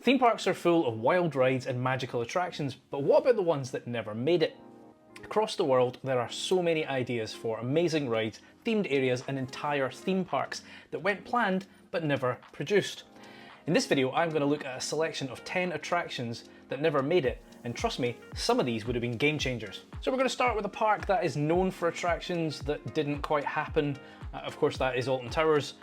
Theme parks are full of wild rides and magical attractions, but what about the ones that never made it? Across the world, there are so many ideas for amazing rides, themed areas and entire theme parks that went planned but never produced. In this video, I'm going to look at a selection of 10 attractions that never made it, and trust me, some of these would have been game changers. So we're going to start with a park that is known for attractions that didn't quite happen. Of course, that is Alton Towers.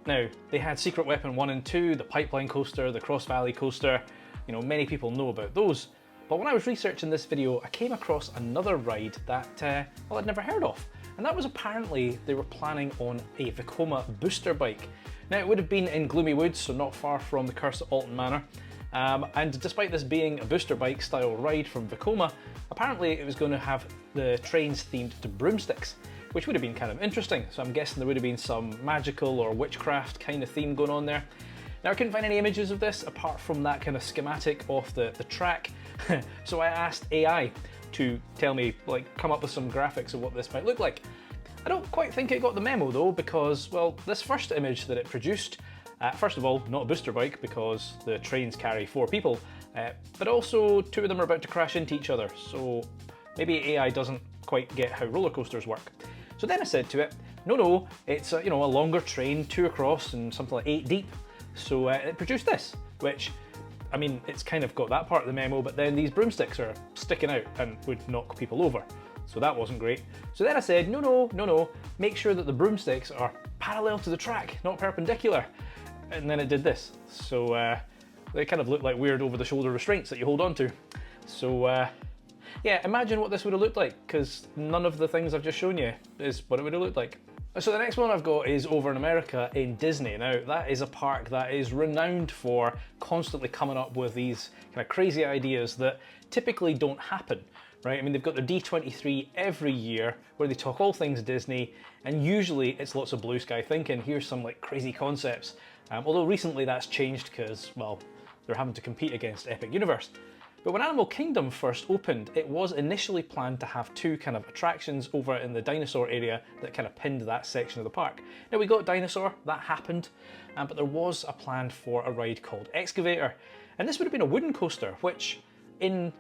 Now, they had Secret Weapon 1 and 2, the Pipeline Coaster, the Cross Valley Coaster. You know, many people know about those. But when I was researching this video, I came across another ride that, well, I'd never heard of. And that was apparently they were planning on a Vekoma booster bike. Now, it would have been in Gloomy Woods, so not far from the Curse at Alton Manor. And despite this being a booster bike style ride from Vekoma, apparently it was going to have the trains themed to broomsticks, which would have been kind of interesting. So I'm guessing there would have been some magical or witchcraft kind of theme going on there. Now, I couldn't find any images of this apart from that kind of schematic of the track. So I asked AI to tell me, like, come up with some graphics of what this might look like. I don't quite think it got the memo though, because, well, this first image that it produced, first of all, not a booster bike because the trains carry 4 people, but also 2 of them are about to crash into each other. So maybe AI doesn't quite get how roller coasters work. So then I said to it, no, it's a, you know, a longer train, 2 across and something like 8 deep. So it produced this, which, I mean, it's kind of got that part of the memo, but then these broomsticks are sticking out and would knock people over. So that wasn't great. So then I said, no, make sure that the broomsticks are parallel to the track, not perpendicular. And then it did this. So they kind of look like weird over-the-shoulder restraints that you hold on to. So yeah, imagine what this would have looked like, because none of the things I've just shown you is what it would have looked like. So the next one I've got is over in America in Disney. Now, that is a park that is renowned for constantly coming up with these kind of crazy ideas that typically don't happen, right? I mean, they've got their D23 every year where they talk all things Disney, and usually it's lots of blue sky thinking, here's some like crazy concepts. Although recently that's changed because, well, they're having to compete against Epic Universe. But when Animal Kingdom first opened, it was initially planned to have 2 kind of attractions over in the dinosaur area that kind of pinned that section of the park. Now, we got Dinosaur, that happened, but there was a plan for a ride called Excavator. And this would have been a wooden coaster, which in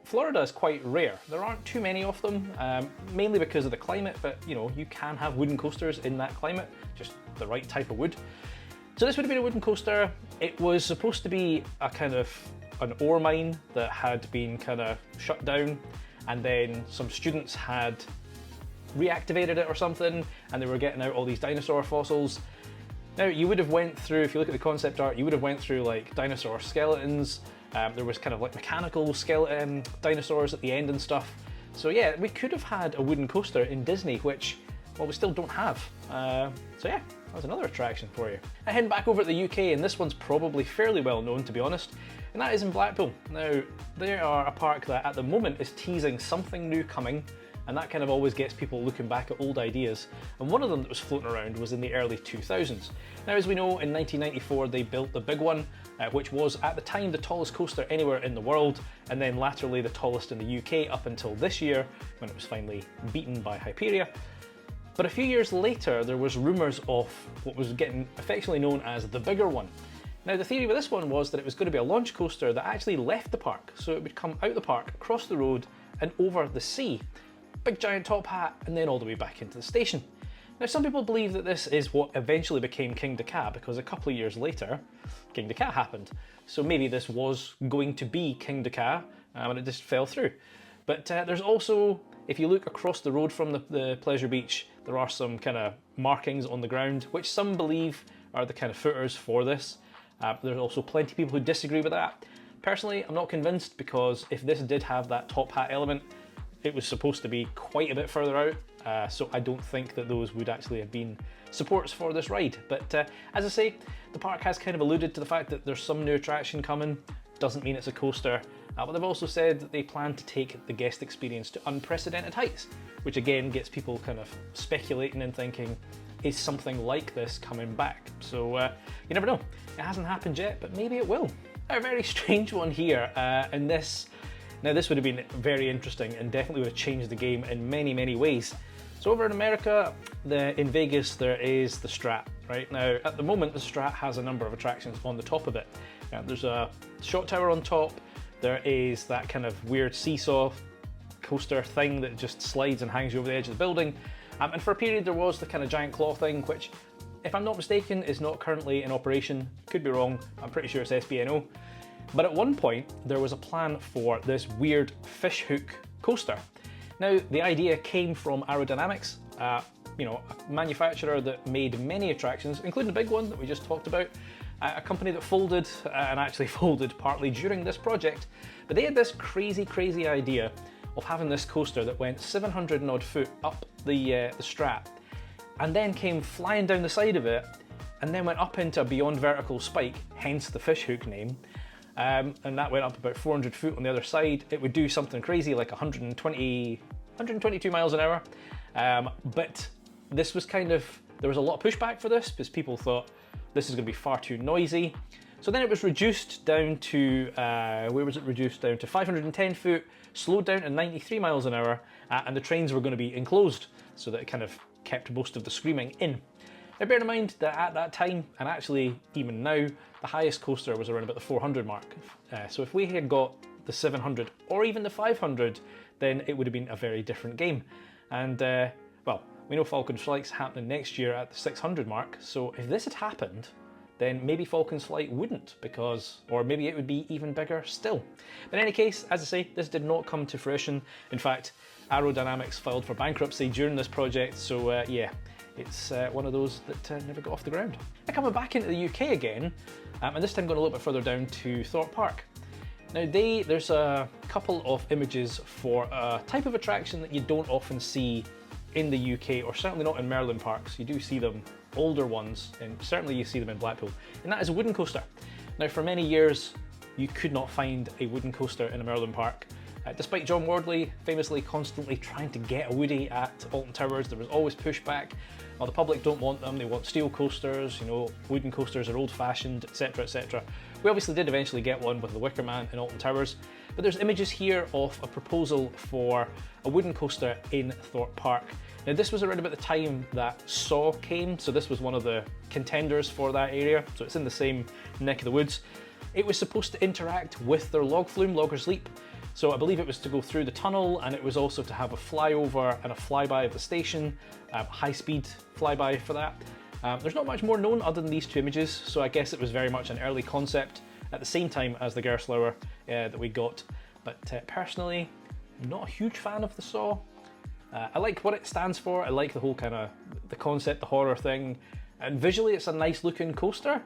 Florida is quite rare. There aren't too many of them, mainly because of the climate, but you know, you can have wooden coasters in that climate, just the right type of wood. So this would have been a wooden coaster. It was supposed to be a kind of an ore mine that had been kind of shut down, and then some students had reactivated it or something, and they were getting out all these dinosaur fossils. Now, you would have went through, if you look at the concept art, you would have went through like dinosaur skeletons. There was kind of like mechanical skeleton dinosaurs at the end and stuff. So yeah, we could have had a wooden coaster in Disney, which, well, we still don't have. So yeah, that was another attraction for you. I head back over to the UK, and this one's probably fairly well known, to be honest, and that is in Blackpool. Now, they are a park that at the moment is teasing something new coming, and that kind of always gets people looking back at old ideas. And one of them that was floating around was in the early 2000s. Now, as we know, in 1994 they built the big one, which was at the time the tallest coaster anywhere in the world, and then laterally the tallest in the UK up until this year, when it was finally beaten by Hyperia. But a few years later, there was rumours of what was getting affectionately known as the bigger one. Now, the theory with this one was that it was going to be a launch coaster that actually left the park, so it would come out the park, across the road, and over the sea. Big giant top hat, and then all the way back into the station. Now, some people believe that this is what eventually became King de Ka, because a couple of years later, King de Ka happened. So maybe this was going to be King de Ka, and it just fell through. But there's also, if you look across the road from the Pleasure Beach, there are some kind of markings on the ground, which some believe are the kind of footers for this. There's also plenty of people who disagree with that. Personally, I'm not convinced, because if this did have that top hat element, it was supposed to be quite a bit further out, so I don't think that those would actually have been supports for this ride. But as I say, the park has kind of alluded to the fact that there's some new attraction coming. Doesn't mean it's a coaster, but they've also said that they plan to take the guest experience to unprecedented heights, which again gets people kind of speculating and thinking, is something like this coming back? So you never know. It hasn't happened yet, but maybe it will. A very strange one here, and this would have been very interesting and definitely would have changed the game in many ways. So over in America, in Vegas, there is the Strat. Right now, at the moment, the Strat has a number of attractions on the top of it. There's a shot tower on top. There is that kind of weird seesaw coaster thing that just slides and hangs you over the edge of the building. And for a period there was the kind of giant claw thing, which, if I'm not mistaken, is not currently in operation. Could be wrong, I'm pretty sure it's SBNO. But at one point there was a plan for this weird fish hook coaster. Now the idea came from Aerodynamics, a manufacturer that made many attractions, including the big one that we just talked about. A company that folded, and actually folded partly during this project. But they had this crazy idea of having this coaster that went 700 and odd foot up the Strat, and then came flying down the side of it, and then went up into a beyond vertical spike, hence the fish hook name. And that went up about 400 foot on the other side. It would do something crazy like 122 miles an hour. But this was there was a lot of pushback for this because people thought this is going to be far too noisy. So then it was reduced down to, where was it reduced down to? 510 foot, slowed down to 93 miles an hour, and the trains were going to be enclosed so that it kind of kept most of the screaming in. Now bear in mind that at that time, and actually even now, the highest coaster was around about the 400 mark. So if we had got the 700 or even the 500, then it would have been a very different game. And well, we know Falcon's Flight's happening next year at the 600 mark, so if this had happened, then maybe Falcon's Flight wouldn't, or maybe it would be even bigger still. But in any case, as I say, this did not come to fruition. In fact, Aerodynamics filed for bankruptcy during this project, so yeah, it's one of those that never got off the ground. Now coming back into the UK again, and this time going a little bit further down to Thorpe Park. Now there's a couple of images for a type of attraction that you don't often see in the UK, or certainly not in Merlin parks. You do see them, older ones, and certainly you see them in Blackpool, and that is a wooden coaster. Now for many years you could not find a wooden coaster in a Merlin park. Despite John Wardley famously constantly trying to get a Woody at Alton Towers, there was always pushback. Well, the public don't want them, they want steel coasters, wooden coasters are old-fashioned, etc, etc. We obviously did eventually get one with the Wicker Man in Alton Towers, but there's images here of a proposal for a wooden coaster in Thorpe Park. Now this was around about the time that Saw came, so this was one of the contenders for that area, so it's in the same neck of the woods. It was supposed to interact with their log flume, Logger's Leap. So I believe it was to go through the tunnel, and it was also to have a flyover and a flyby of the station, high-speed flyby for that. There's not much more known other than these two images, so I guess it was very much an early concept at the same time as the Gerstlauer that we got. But personally, not a huge fan of the Saw. I like what it stands for, I like the whole kind of the concept, the horror thing, and visually it's a nice looking coaster.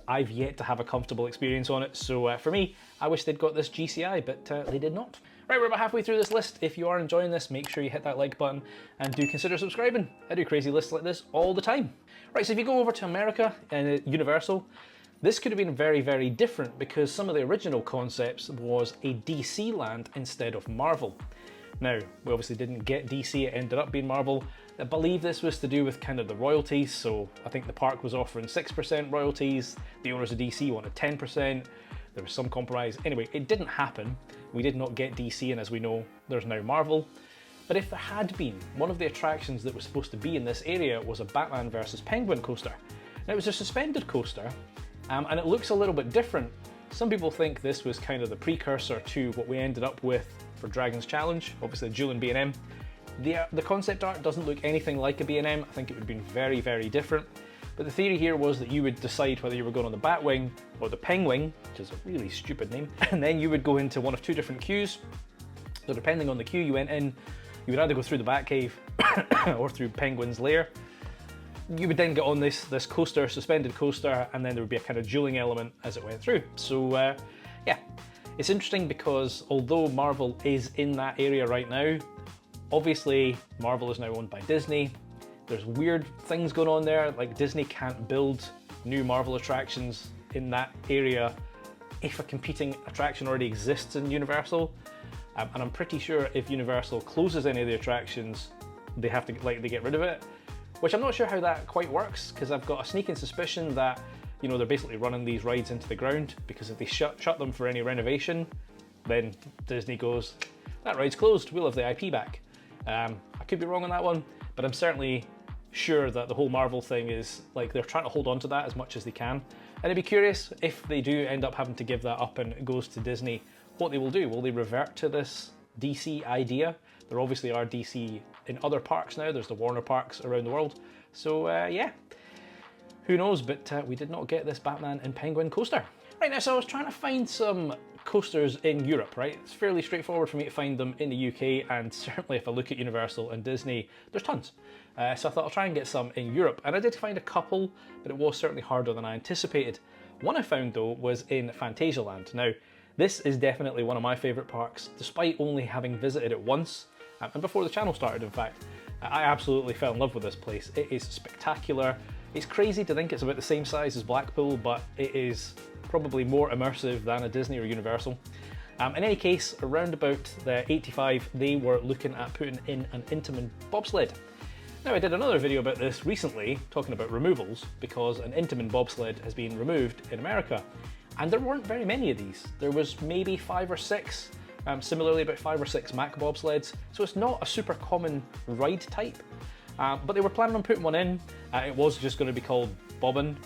I've yet to have a comfortable experience on it, so for me, I wish they'd got this GCI, but they did not. Right, we're about halfway through this list. If you are enjoying this, make sure you hit that like button and do consider subscribing. I do crazy lists like this all the time. Right, so if you go over to America and Universal, this could have been very different because some of the original concepts was a DC land instead of Marvel. Now, we obviously didn't get DC, it ended up being Marvel. I believe this was to do with kind of the royalties, so I think the park was offering 6% royalties, the owners of DC wanted 10%, there was some compromise. Anyway, it didn't happen. We did not get DC, and as we know, there's now Marvel. But if there had been, one of the attractions that was supposed to be in this area was a Batman versus Penguin coaster. Now it was a suspended coaster, and it looks a little bit different. Some people think this was kind of the precursor to what we ended up with for Dragon's Challenge, obviously Jewel and B&M. The concept art doesn't look anything like a B&M. I think it would have been very different. But the theory here was that you would decide whether you were going on the Batwing or the Penguin, which is a really stupid name, and then you would go into one of two different queues. So depending on the queue you went in, you would either go through the Batcave or through Penguin's lair. You would then get on this coaster, suspended coaster, and then there would be a kind of dueling element as it went through. So yeah, it's interesting because although Marvel is in that area right now, obviously Marvel is now owned by Disney. There's weird things going on there, like Disney can't build new Marvel attractions in that area if a competing attraction already exists in Universal. And I'm pretty sure if Universal closes any of the attractions, they have to they get rid of it. Which I'm not sure how that quite works, because I've got a sneaking suspicion that, you know, they're basically running these rides into the ground, because if they shut them for any renovation, then Disney goes, that ride's closed, we'll have the IP back. I could be wrong on that one, but I'm certainly sure that the whole Marvel thing is, like, they're trying to hold on to that as much as they can. And I'd be curious if they do end up having to give that up and it goes to Disney, what they will do. Will they revert to this DC idea? There obviously are DC in other parks now. There's the Warner parks around the world. So yeah, who knows, but we did not get this Batman and Penguin coaster. Right now, so I was trying to find some coasters in Europe, right? It's fairly straightforward for me to find them in the UK, and certainly if I look at Universal and Disney, there's tons. So I thought I'll try and get some in Europe, and I did find a couple, but it was certainly harder than I anticipated. One I found though was in Phantasialand. Now, this is definitely one of my favourite parks, despite only having visited it once, and before the channel started in fact. I absolutely fell in love with this place. It is spectacular. It's crazy to think it's about the same size as Blackpool, but it is probably more immersive than a Disney or Universal. In any case, around about the 85, they were looking at putting in an Intamin bobsled. Now, I did another video about this recently, talking about removals, because an Intamin bobsled has been removed in America, and there weren't very many of these. There was maybe 5 or 6, similarly about 5 or 6 Mack bobsleds, so it's not a super common ride type, but they were planning on putting one in. It was just going to be called Bobbin,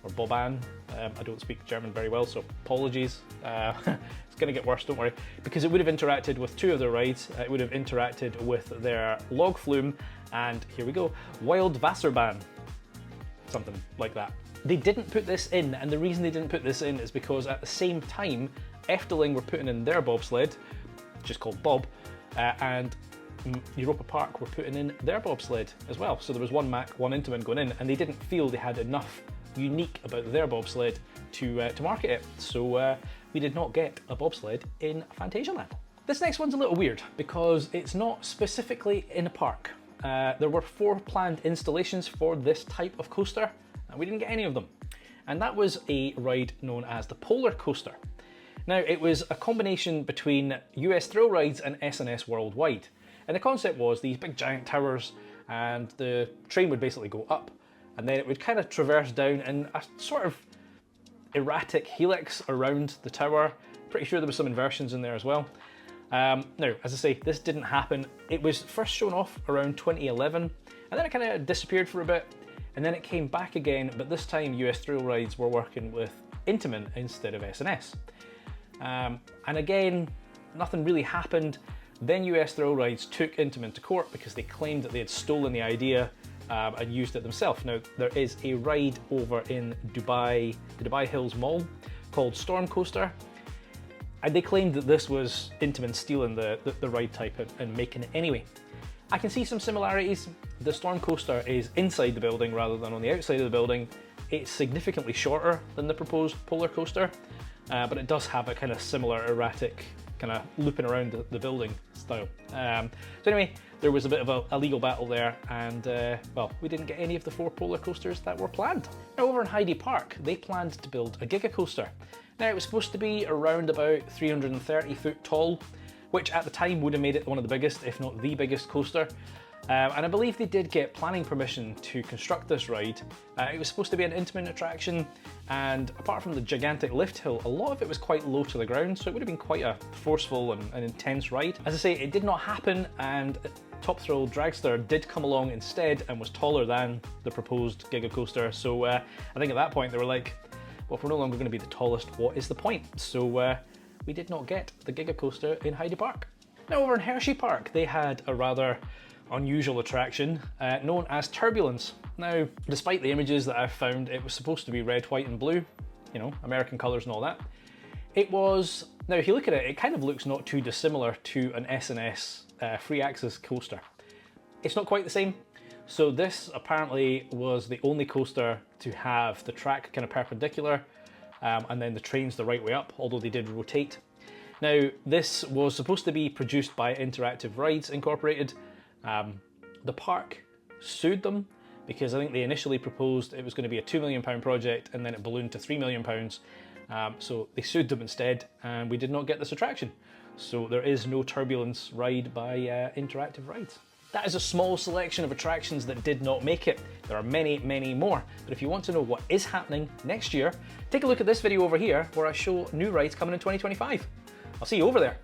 or Boban. I don't speak German very well, so apologies. It's going to get worse, don't worry, because it would have interacted with 2 of their rides. It would have interacted with their log flume, and here we go, Wild Wasserbahn, something like that. They didn't put this in, and the reason they didn't put this in is because at the same time, Efteling were putting in their bobsled, just called Bob, and Europa Park were putting in their bobsled as well. So there was one Mack, one Intamin going in, and they didn't feel they had enough unique about their bobsled to market it. So we did not get a bobsled in Phantasialand. This next one's a little weird because it's not specifically in a park. There were 4 planned installations for this type of coaster, and we didn't get any of them. And that was a ride known as the Polercoaster. Now, it was a combination between US thrill rides and S&S worldwide. And the concept was these big giant towers, and the train would basically go up, and then it would kind of traverse down in a sort of erratic helix around the tower. Pretty sure there was some inversions in there as well. Now, as I say, this didn't happen. It was first shown off around 2011, and then it kind of disappeared for a bit, and then it came back again, but this time US thrill rides were working with Intamin instead of S&S. And again, nothing really happened. Then US thrill rides took Intamin to court because they claimed that they had stolen the idea and used it themselves. Now, there is a ride over in Dubai, the Dubai Hills Mall, called Storm Coaster, and they claimed that this was Intamin stealing the ride type and making it anyway. I can see some similarities. The Storm Coaster is inside the building rather than on the outside of the building. It's significantly shorter than the proposed Polercoaster, but it does have a kind of similar erratic kind of looping around the building style. So anyway, there was a bit of a legal battle there, and well, we didn't get any of the 4 Polercoasters that were planned. Now, over in Heide Park, they planned to build a Giga coaster. Now, it was supposed to be around about 330 foot tall, which at the time would have made it one of the biggest, if not the biggest coaster. And I believe they did get planning permission to construct this ride. It was supposed to be an Intamin attraction, and apart from the gigantic lift hill, a lot of it was quite low to the ground, so it would have been quite a forceful and intense ride. As I say, it did not happen, and Top Thrill Dragster did come along instead and was taller than the proposed Giga coaster. So I think at that point they were like, well, if we're no longer going to be the tallest, what is the point? So we did not get the Giga coaster in Heide Park. Now, over in Hersheypark, they had a rather unusual attraction known as Turbulence. Now, despite the images that I've found, it was supposed to be red, white and blue, you know, American colours and all that. It was, now if you look at it, it kind of looks not too dissimilar to an S&S free access coaster. It's not quite the same. So this apparently was the only coaster to have the track kind of perpendicular, and then the trains the right way up, although they did rotate. Now, this was supposed to be produced by Interactive Rides Incorporated. The park sued them because I think they initially proposed it was going to be a £2 million project, and then it ballooned to £3 million. So they sued them instead, and we did not get this attraction. So there is no Turbulence ride by Interactive Rides. That is a small selection of attractions that did not make it. There are many, many more. But if you want to know what is happening next year, take a look at this video over here where I show new rides coming in 2025. I'll see you over there.